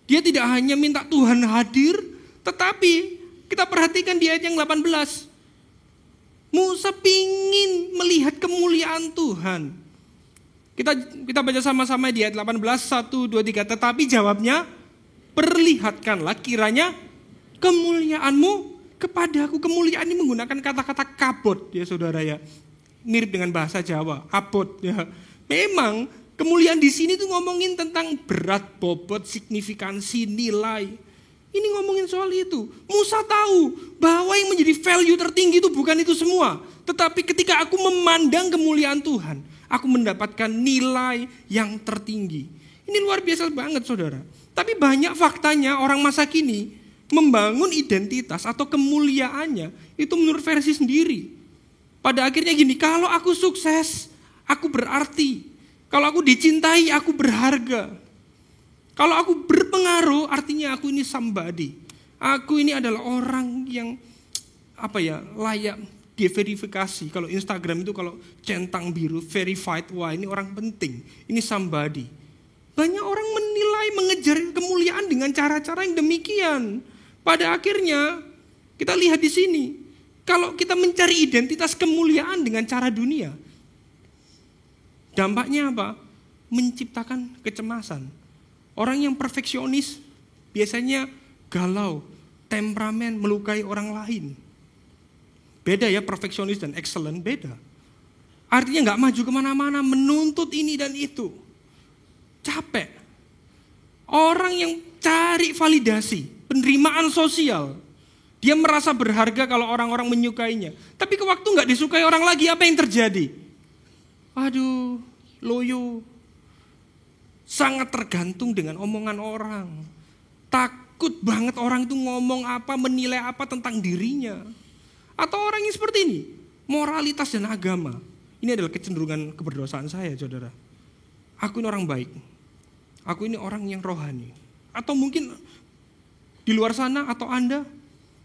dia tidak hanya minta Tuhan hadir, tetapi kita perhatikan di ayat yang 18. Musa pingin melihat kemuliaan Tuhan. Kita baca sama-sama di ayat 18, 1, 2, 3. Tetapi jawabnya, perlihatkanlah kiranya kemuliaanmu kepadaku. Kemuliaan ini menggunakan kata-kata kabot ya saudara ya. Mirip dengan bahasa Jawa, abot ya. Memang kemuliaan di sini tuh ngomongin tentang berat, bobot, signifikansi, nilai. Ini ngomongin soal itu. Musa tahu bahwa yang menjadi value tertinggi itu bukan itu semua. Tetapi ketika aku memandang kemuliaan Tuhan, aku mendapatkan nilai yang tertinggi. Ini luar biasa banget saudara. Tapi banyak faktanya orang masa kini membangun identitas atau kemuliaannya itu menurut versi sendiri. Pada akhirnya gini, kalau aku sukses, aku berarti. Kalau aku dicintai, aku berharga. Kalau aku berpengaruh, artinya aku ini somebody. Aku ini adalah orang yang layak diverifikasi. Kalau Instagram itu kalau centang biru, verified, wah ini orang penting. Ini somebody. Banyak orang menilai, mengejar kemuliaan dengan cara-cara yang demikian. Pada akhirnya, kita lihat di sini. Kalau kita mencari identitas kemuliaan dengan cara dunia, Dampaknya apa? Menciptakan kecemasan. Orang yang perfeksionis biasanya galau, temperamen, melukai orang lain. Beda ya, perfeksionis dan excellent, beda. Artinya nggak maju kemana-mana, menuntut ini dan itu. Capek. Orang yang cari validasi, penerimaan sosial. Dia merasa berharga kalau orang-orang menyukainya. Tapi ke waktu nggak disukai orang lagi, apa yang terjadi? Aduh, loyo. Sangat tergantung dengan omongan orang. Takut banget orang itu ngomong apa, menilai apa tentang dirinya. Atau orang yang seperti ini, moralitas dan agama. Ini adalah kecenderungan keberdosaan saya, saudara. Aku ini orang baik. Aku ini orang yang rohani. Atau mungkin di luar sana atau Anda,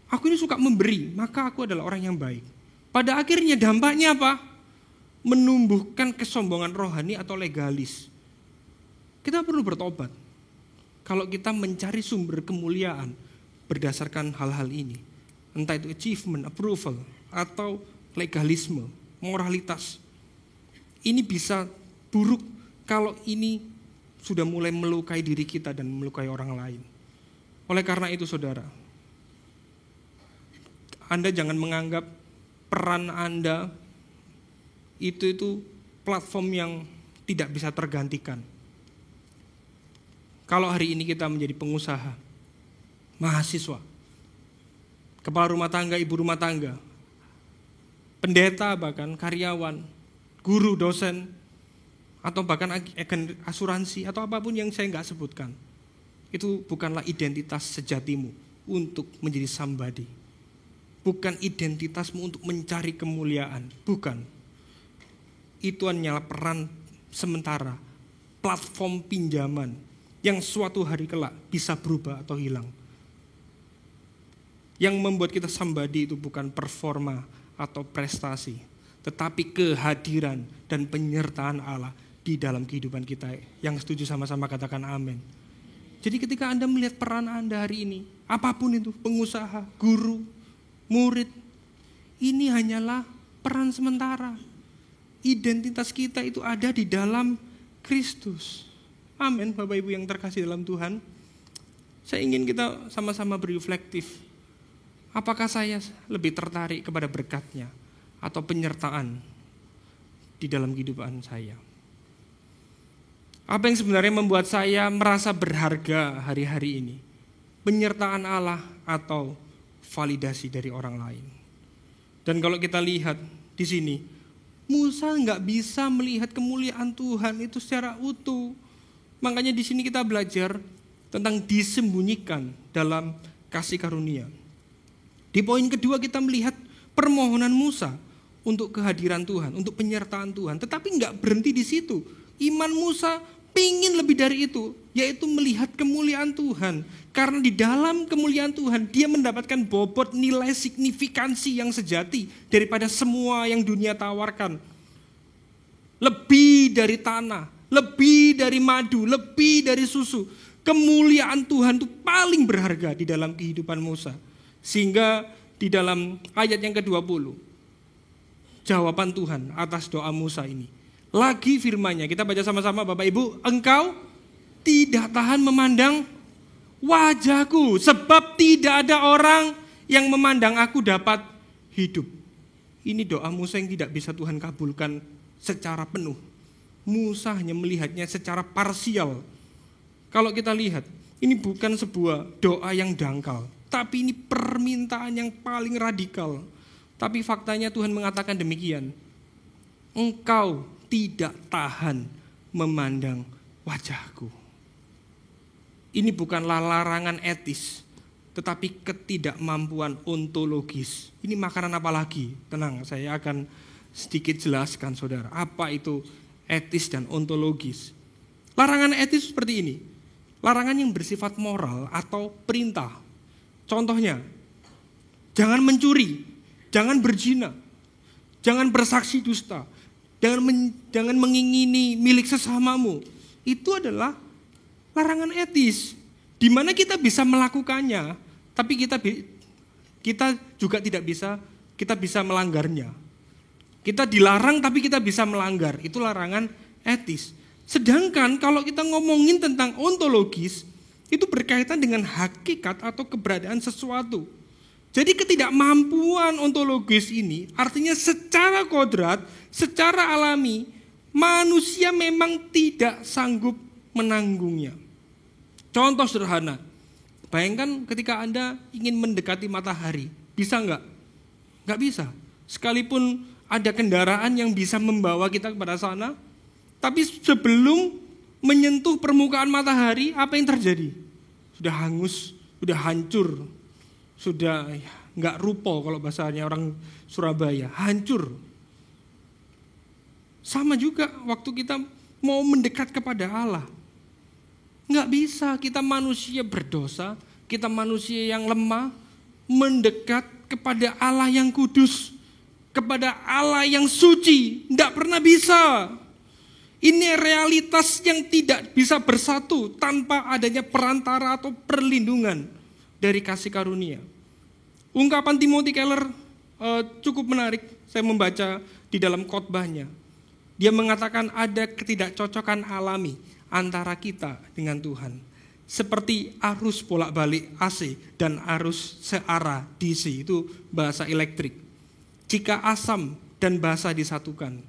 aku ini suka memberi, maka aku adalah orang yang baik. Pada akhirnya dampaknya apa? Menumbuhkan kesombongan rohani atau legalis. Kita perlu bertobat. Kalau kita mencari sumber kemuliaan berdasarkan hal-hal ini. Entah itu achievement, approval, atau legalisme, moralitas. Ini bisa buruk kalau ini sudah mulai melukai diri kita dan melukai orang lain. Oleh karena itu saudara, Anda jangan menganggap peran Anda itu platform yang tidak bisa tergantikan. Kalau hari ini kita menjadi pengusaha, mahasiswa, kepala rumah tangga, ibu rumah tangga, pendeta bahkan, karyawan, guru, dosen, atau bahkan agen asuransi, atau apapun yang saya nggak sebutkan. Itu bukanlah identitas sejatimu untuk menjadi somebody. Bukan identitasmu untuk mencari kemuliaan, bukan. Itu hanyalah peran sementara, platform pinjaman, yang suatu hari kelak bisa berubah atau hilang. Yang membuat kita somebody itu bukan performa atau prestasi, tetapi kehadiran dan penyertaan Allah di dalam kehidupan kita. Yang setuju sama-sama katakan amin. Jadi ketika Anda melihat peran Anda hari ini, apapun itu, pengusaha, guru, murid, ini hanyalah peran sementara. Identitas kita itu ada di dalam Kristus. Amin, Bapak Ibu yang terkasih dalam Tuhan. Saya ingin kita sama-sama berreflektif. Apakah saya lebih tertarik kepada berkat-Nya atau penyertaan di dalam kehidupan saya? Apa yang sebenarnya membuat saya merasa berharga hari-hari ini? Penyertaan Allah atau validasi dari orang lain? Dan kalau kita lihat di sini, Musa nggak bisa melihat kemuliaan Tuhan itu secara utuh. Makanya di sini kita belajar tentang disembunyikan dalam kasih karunia. Di poin kedua kita melihat permohonan Musa untuk kehadiran Tuhan, untuk penyertaan Tuhan. Tetapi nggak berhenti di situ. Iman Musa pingin lebih dari itu, yaitu melihat kemuliaan Tuhan. Karena di dalam kemuliaan Tuhan, dia mendapatkan bobot nilai signifikansi yang sejati daripada semua yang dunia tawarkan. Lebih dari tanah, lebih dari madu, lebih dari susu. Kemuliaan Tuhan itu paling berharga di dalam kehidupan Musa. Sehingga di dalam ayat yang ke-20, jawaban Tuhan atas doa Musa ini. Lagi firman-Nya, kita baca sama-sama Bapak Ibu. Engkau tidak tahan memandang wajahku, sebab tidak ada orang yang memandang aku dapat hidup. Ini doa Musa yang tidak bisa Tuhan kabulkan secara penuh. Musa hanya melihatnya secara parsial. Kalau kita lihat, ini bukan sebuah doa yang dangkal, tapi ini permintaan yang paling radikal. Tapi faktanya Tuhan mengatakan demikian. Engkau tidak tahan memandang wajahku. Ini bukanlah larangan etis, tetapi ketidakmampuan ontologis. Ini makanan apa lagi? Tenang, saya akan sedikit jelaskan saudara. Apa itu etis dan ontologis? Larangan etis seperti ini. Larangan yang bersifat moral atau perintah. Contohnya, jangan mencuri, jangan berzina, jangan bersaksi dusta, jangan mengingini milik sesamamu. Itu adalah larangan etis, di mana kita bisa melakukannya, tapi kita juga tidak bisa, kita bisa melanggarnya. Kita dilarang tapi kita bisa melanggar, itu larangan etis. Sedangkan kalau kita ngomongin tentang ontologis, itu berkaitan dengan hakikat atau keberadaan sesuatu. Jadi ketidakmampuan ontologis ini artinya secara kodrat, secara alami, manusia memang tidak sanggup menanggungnya. Contoh sederhana, bayangkan ketika Anda ingin mendekati matahari, bisa nggak? Nggak bisa. Sekalipun ada kendaraan yang bisa membawa kita kepada sana, tapi sebelum menyentuh permukaan matahari, apa yang terjadi? Sudah hangus, sudah hancur, sudah nggak rupo kalau bahasanya orang Surabaya, hancur. Sama juga waktu kita mau mendekat kepada Allah. Nggak bisa, kita manusia berdosa, kita manusia yang lemah, mendekat kepada Allah yang kudus, kepada Allah yang suci, nggak pernah bisa. Ini realitas yang tidak bisa bersatu tanpa adanya perantara atau perlindungan dari kasih karunia. Ungkapan Timothy Keller cukup menarik, saya membaca di dalam khotbahnya. Dia mengatakan ada ketidakcocokan alami antara kita dengan Tuhan. Seperti arus bolak-balik AC dan arus searah DC, itu bahasa elektrik. Jika asam dan basa disatukan,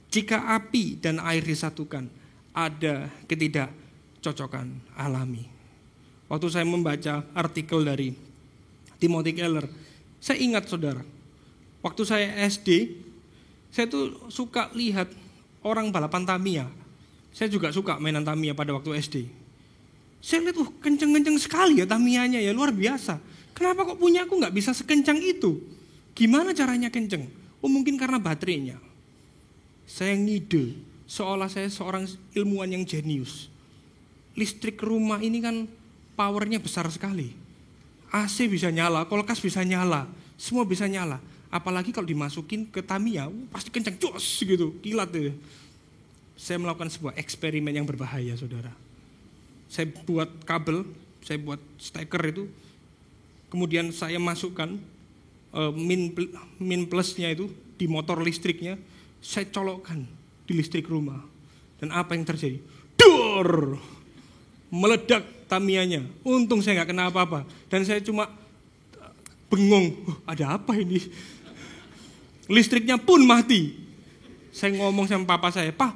jika api dan air disatukan, ada ketidakcocokan alami. Waktu saya membaca artikel dari Timothy Keller, saya ingat saudara, waktu saya SD, saya tuh suka lihat orang balapan Tamiya. Saya juga suka mainan Tamiya pada waktu SD. Saya lihat, kenceng-kenceng sekali ya Tamiyanya ya, luar biasa. Kenapa kok punya aku nggak bisa sekencang itu? Gimana caranya kenceng? Oh mungkin karena baterainya. Saya ngide, seolah saya seorang ilmuwan yang jenius. Listrik rumah ini kan powernya besar sekali. AC bisa nyala, kulkas bisa nyala, semua bisa nyala. Apalagi kalau dimasukin ke Tamiya, pasti kencang, jos gitu, kilat ya. Saya melakukan sebuah eksperimen yang berbahaya, saudara. Saya buat kabel, saya buat steker itu, kemudian saya masukkan min plusnya itu di motor listriknya, saya colokkan di listrik rumah. Dan apa yang terjadi? Dor! Meledak Tamiyanya. Untung saya nggak kena apa-apa. Dan saya cuma bengong, ada apa ini? Listriknya pun mati. Saya ngomong sama papa saya, Pak,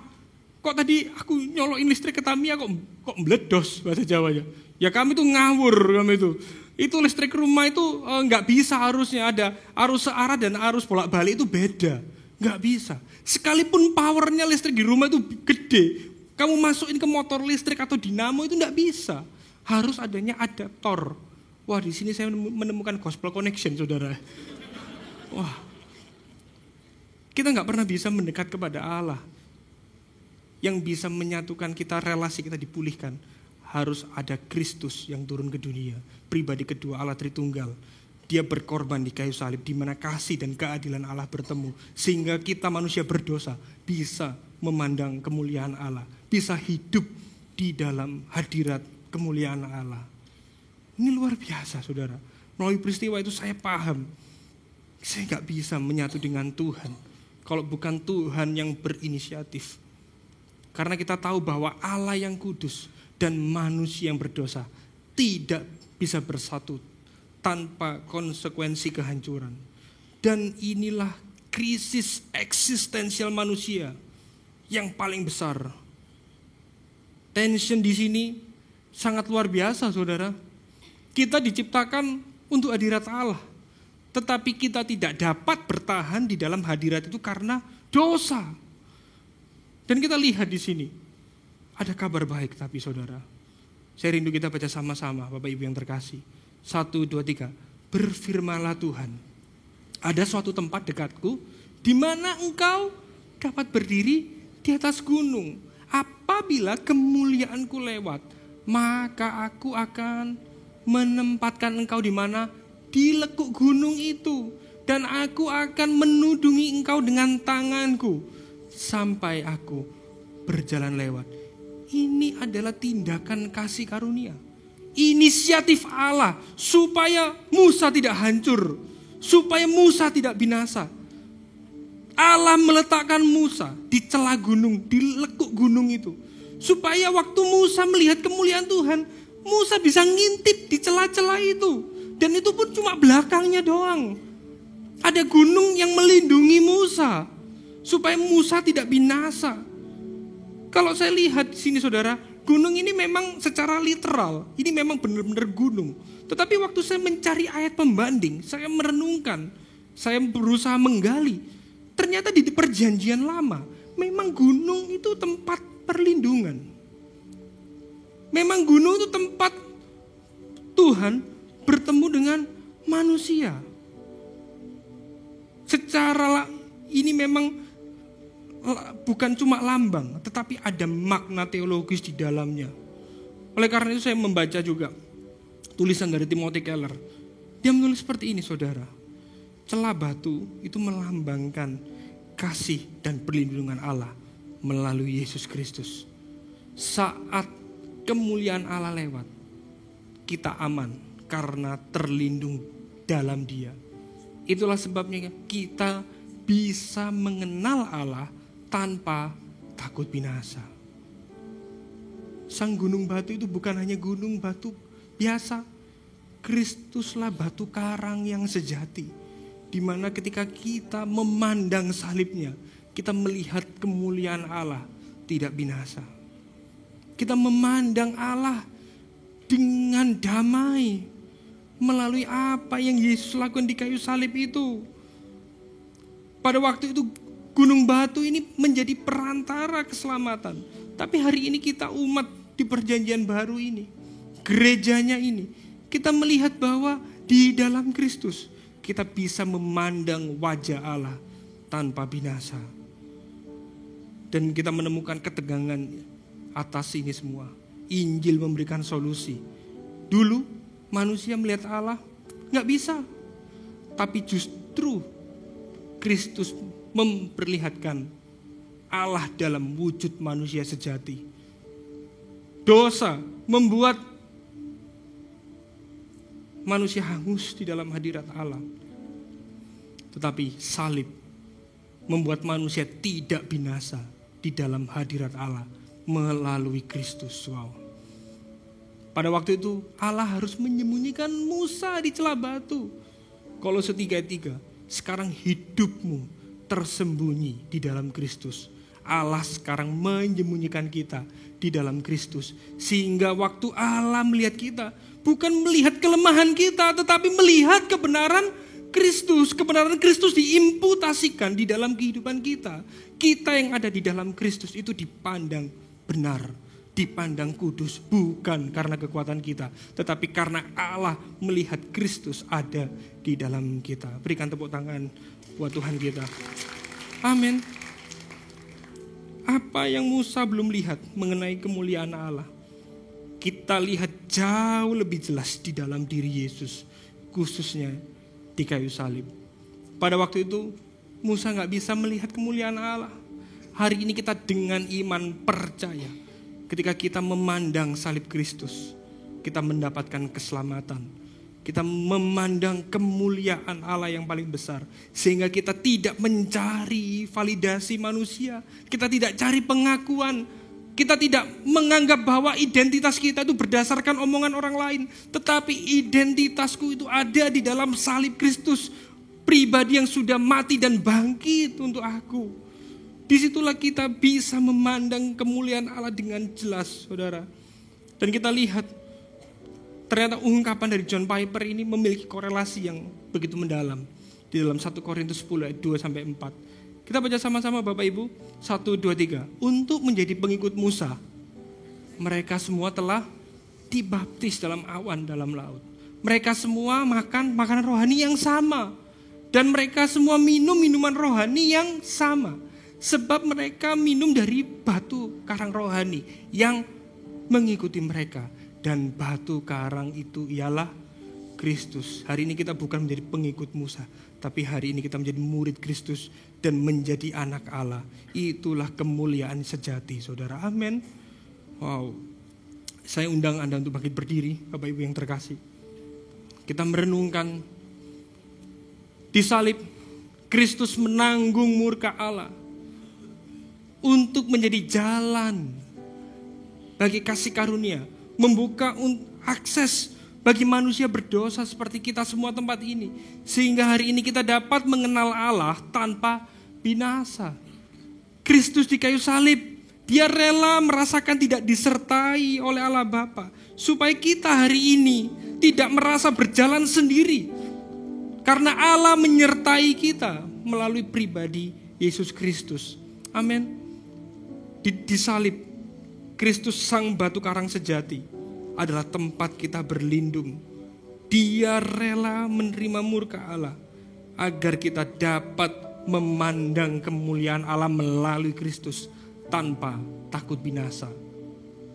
kok tadi aku nyolokin listrik ke Tamiya kok meledos bahasa Jawanya. Ya kami tuh ngawur kami itu. Itu listrik rumah itu nggak bisa arusnya, ada arus searah dan arus bolak-balik itu beda. Nggak bisa. Sekalipun powernya listrik di rumah itu gede, kamu masukin ke motor listrik atau dinamo itu nggak bisa. Harus adanya adaptor. Wah, di sini saya menemukan gospel connection, saudara. Wah, kita nggak pernah bisa mendekat kepada Allah. Yang bisa menyatukan kita, relasi kita dipulihkan. Harus ada Kristus yang turun ke dunia. Pribadi kedua Allah Tritunggal. Dia berkorban di kayu salib, di mana kasih dan keadilan Allah bertemu. Sehingga kita manusia berdosa bisa memandang kemuliaan Allah. Bisa hidup di dalam hadirat kemuliaan Allah. Ini luar biasa, saudara. Melalui peristiwa itu saya paham. Saya gak bisa menyatu dengan Tuhan kalau bukan Tuhan yang berinisiatif. Karena kita tahu bahwa Allah yang kudus dan manusia yang berdosa tidak bisa bersatu tanpa konsekuensi kehancuran. Dan inilah krisis eksistensial manusia yang paling besar. Tension di sini sangat luar biasa, saudara. Kita diciptakan untuk hadirat Allah, tetapi kita tidak dapat bertahan di dalam hadirat itu karena dosa. Dan kita lihat di sini, ada kabar baik tapi saudara. Saya rindu kita baca sama-sama, Bapak Ibu yang terkasih. 1, 2, 3. Berfirmanlah Tuhan, ada suatu tempat dekatku, di mana engkau dapat berdiri di atas gunung. Apabila kemuliaanku lewat, maka aku akan menempatkan engkau di mana? Di lekuk gunung itu. Dan aku akan menudungi engkau dengan tanganku sampai aku berjalan lewat. Ini adalah tindakan kasih karunia. Inisiatif Allah supaya Musa tidak hancur, supaya Musa tidak binasa. Allah meletakkan Musa di celah gunung, di lekuk gunung itu. Supaya waktu Musa melihat kemuliaan Tuhan, Musa bisa ngintip di celah-celah itu. Dan itu pun cuma belakangnya doang. Ada gunung yang melindungi Musa. Supaya Musa tidak binasa. Kalau saya lihat di sini saudara, gunung ini memang secara literal, ini memang benar-benar gunung. Tetapi waktu saya mencari ayat pembanding, saya merenungkan, saya berusaha menggali. Ternyata di perjanjian lama, memang gunung itu tempat perlindungan. Memang gunung itu tempat Tuhan bertemu dengan manusia. Secara ini memang bukan cuma lambang, tetapi ada makna teologis di dalamnya. Oleh karena itu saya membaca juga tulisan dari Timothy Keller. Dia menulis seperti ini saudara. Celah batu itu melambangkan kasih dan perlindungan Allah melalui Yesus Kristus. Saat kemuliaan Allah lewat, kita aman karena terlindung dalam Dia. Itulah sebabnya kita bisa mengenal Allah tanpa takut binasa. Sang gunung batu itu bukan hanya gunung batu biasa. Kristuslah batu karang yang sejati. Di mana ketika kita memandang salibnya, kita melihat kemuliaan Allah tidak binasa. Kita memandang Allah dengan damai melalui apa yang Yesus lakukan di kayu salib itu. Pada waktu itu gunung batu ini menjadi perantara keselamatan. Tapi hari ini kita umat di perjanjian baru ini, gerejanya ini, kita melihat bahwa di dalam Kristus kita bisa memandang wajah Allah tanpa binasa. Dan kita menemukan ketegangan atas ini semua. Injil memberikan solusi. Dulu manusia melihat Allah gak bisa. Tapi justru Kristus memperlihatkan Allah dalam wujud manusia sejati. Dosa membuat manusia hangus di dalam hadirat Allah. Tetapi salib membuat manusia tidak binasa di dalam hadirat Allah melalui Kristus. Wow. Pada waktu itu Allah harus menyembunyikan Musa di celah batu. Kolose 3:3, sekarang hidupmu tersembunyi di dalam Kristus. Allah sekarang menyembunyikan kita di dalam Kristus. Sehingga waktu Allah melihat kita, bukan melihat kelemahan kita, tetapi melihat kebenaran Kristus. Kebenaran Kristus diimputasikan di dalam kehidupan kita. Kita yang ada di dalam Kristus itu dipandang benar, dipandang kudus. Bukan karena kekuatan kita, tetapi karena Allah melihat Kristus ada di dalam kita. Berikan tepuk tangan buat Tuhan kita. Amin. Apa yang Musa belum lihat mengenai kemuliaan Allah, kita lihat jauh lebih jelas di dalam diri Yesus, khususnya di kayu salib. Pada waktu itu Musa gak bisa melihat kemuliaan Allah. Hari ini kita dengan iman percaya, ketika kita memandang salib Kristus, kita mendapatkan keselamatan. Kita memandang kemuliaan Allah yang paling besar. Sehingga kita tidak mencari validasi manusia. Kita tidak cari pengakuan. Kita tidak menganggap bahwa identitas kita itu berdasarkan omongan orang lain. Tetapi identitasku itu ada di dalam salib Kristus. Pribadi yang sudah mati dan bangkit untuk aku. Disitulah kita bisa memandang kemuliaan Allah dengan jelas, saudara. Dan kita lihat, ternyata ungkapan dari John Piper ini memiliki korelasi yang begitu mendalam. Di dalam 1 Korintus 10 ayat 2-4. Kita baca sama-sama Bapak Ibu. 1, 2, 3. Untuk menjadi pengikut Musa, mereka semua telah dibaptis dalam awan dalam laut. Mereka semua makan makanan rohani yang sama. Dan mereka semua minum minuman rohani yang sama. Sebab mereka minum dari batu karang rohani yang mengikuti mereka. Dan batu karang itu ialah Kristus. Hari ini kita bukan menjadi pengikut Musa, tapi hari ini kita menjadi murid Kristus dan menjadi anak Allah. Itulah kemuliaan sejati, saudara. Amin. Wow. Saya undang Anda untuk bangkit berdiri, Bapak Ibu yang terkasih. Kita merenungkan di salib Kristus menanggung murka Allah untuk menjadi jalan bagi kasih karunia, membuka akses bagi manusia berdosa seperti kita semua tempat ini, sehingga hari ini kita dapat mengenal Allah tanpa binasa. Kristus di kayu salib, dia rela merasakan tidak disertai oleh Allah Bapa, supaya kita hari ini tidak merasa berjalan sendiri. Karena Allah menyertai kita melalui pribadi Yesus Kristus. Amin. Di salib, Kristus sang batu karang sejati adalah tempat kita berlindung. Dia rela menerima murka Allah agar kita dapat memandang kemuliaan Allah melalui Kristus tanpa takut binasa.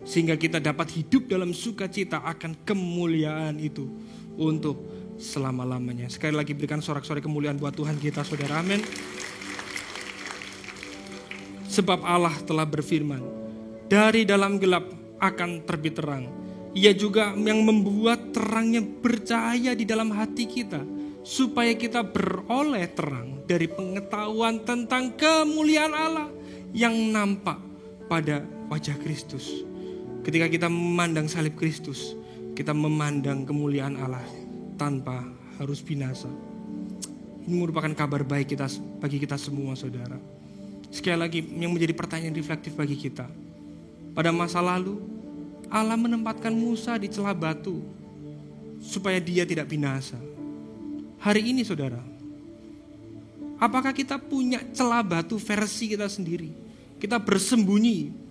Sehingga kita dapat hidup dalam sukacita akan kemuliaan itu untuk selama-lamanya. Sekali lagi berikan sorak-sorai kemuliaan buat Tuhan kita, saudara. Amin. Sebab Allah telah berfirman, dari dalam gelap akan terbit terang. Ia juga yang membuat terangnya bercahaya di dalam hati kita, supaya kita beroleh terang dari pengetahuan tentang kemuliaan Allah yang nampak pada wajah Kristus. Ketika kita memandang salib Kristus, kita memandang kemuliaan Allah tanpa harus binasa. Ini merupakan kabar baik bagi kita semua, saudara. Sekali lagi, yang menjadi pertanyaan reflektif bagi kita. Pada masa lalu, Allah menempatkan Musa di celah batu supaya dia tidak binasa. Hari ini, saudara, apakah kita punya celah batu versi kita sendiri? Kita bersembunyi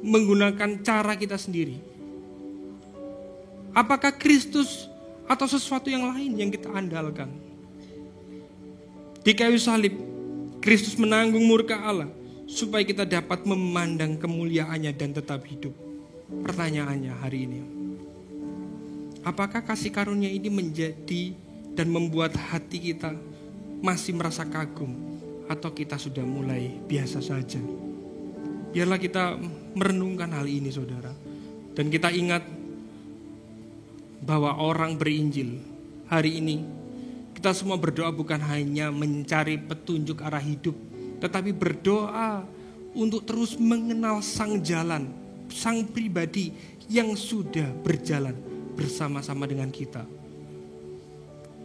menggunakan cara kita sendiri. Apakah Kristus atau sesuatu yang lain yang kita andalkan? Di kayu salib, Kristus menanggung murka Allah supaya kita dapat memandang kemuliaannya dan tetap hidup. Pertanyaannya hari ini, apakah kasih karunia ini menjadi dan membuat hati kita masih merasa kagum, atau kita sudah mulai biasa saja? Biarlah kita merenungkan hal ini, saudara. Dan kita ingat bahwa orang berinjil hari ini, kita semua berdoa bukan hanya mencari petunjuk arah hidup, tetapi berdoa untuk terus mengenal sang jalan, sang pribadi yang sudah berjalan bersama-sama dengan kita.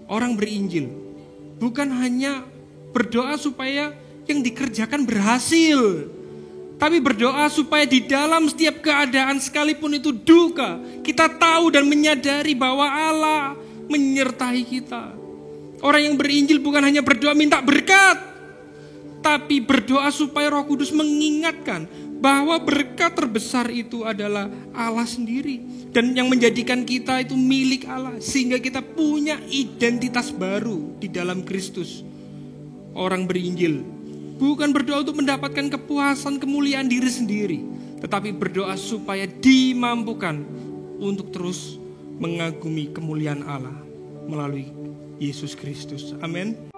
Orang berinjil bukan hanya berdoa supaya yang dikerjakan berhasil, tapi berdoa supaya di dalam setiap keadaan sekalipun itu duka, kita tahu dan menyadari bahwa Allah menyertai kita. Orang yang berinjil bukan hanya berdoa minta berkat, tapi berdoa supaya Roh Kudus mengingatkan bahwa berkat terbesar itu adalah Allah sendiri. Dan yang menjadikan kita itu milik Allah, sehingga kita punya identitas baru di dalam Kristus. Orang berinjil bukan berdoa untuk mendapatkan kepuasan, kemuliaan diri sendiri, tetapi berdoa supaya dimampukan untuk terus mengagumi kemuliaan Allah melalui Yesus Kristus. Amin.